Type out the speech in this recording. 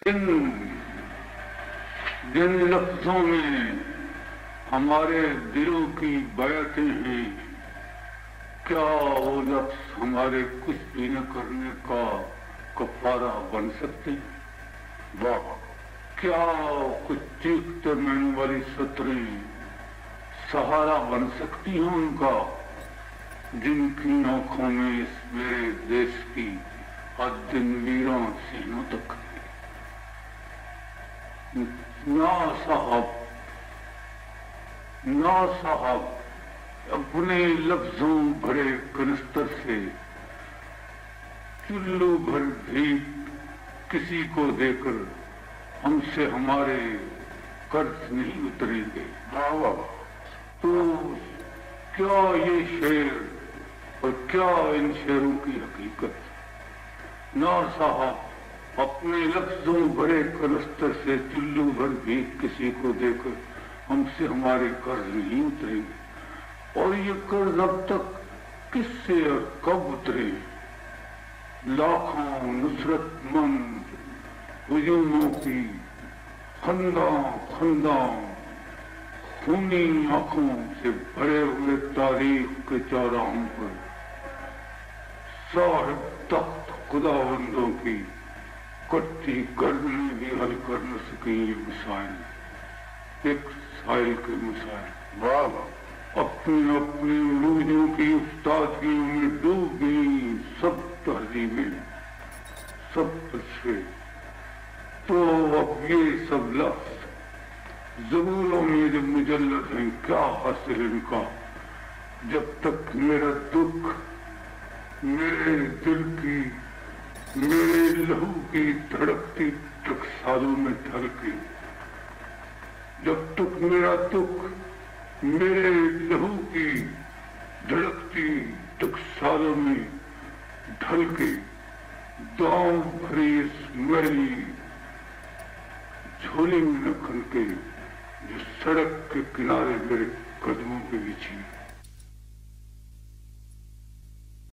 جن لفظوں میں ہمارے دلوں کی بیعتیں ہیں، کیا وہ لفظ ہمارے کچھ بھی نہ کرنے کا کفارہ بن سکتے ہیں؟ واہ، کیا کچھ چیختے مرنے والی سطریں سہارا بن سکتی ہیں ان کا، جن کی آنکھوں میں اس میرے دیش کی حد ویراں سینوں تک ہے؟ نا صاحب اپنے لفظوں بھرے کنستر سے چلو بھر بھی کسی کو دے کر ہم سے ہمارے قرض نہیں اتریں گے۔ تو کیا یہ شعر اور کیا ان شعروں کی حقیقت؟ نا صاحب اپنے لفظوں بڑے کنستر سے چلو بھر بھی کسی کو دے کر ہم سے ہمارے قرض نہیں اتریں گے۔ اور یہ قرض اب تک کس سے اور کب اترے؟ لاکھوں نصرت مند ہجوموں کی خنداں خنداں خونی آنکھوں سے بھرے ہوئے تاریخ کے چوراہوں پر صاحب تخت خداوندوں کی کٹی گردنیں بھی حل کر نہ سکیں یہ مسائل، ایک سائل کے مسائل۔ اپنی اپنی عروجوں کی استادگیوں میں ڈوب گئی سب تہذیبیں، سب فلسفے۔ تو اب یہ سب لفظ زبوروں میں جو مجلد ہیں کیا حاصل ان کا، جب تک میرا دکھ میرے دل کی میرے لہو کی دھڑکتی ٹکسالوں میں ڈھلکے، جب تک میرا دکھ میرے لہو کی دھڑکتی ٹکسالوں میں ڈھلکے، داؤں بھری اس میلی جھولی میں نہ کھنکے جو سڑک کے کنارے میرے قدموں پہ بچھی۔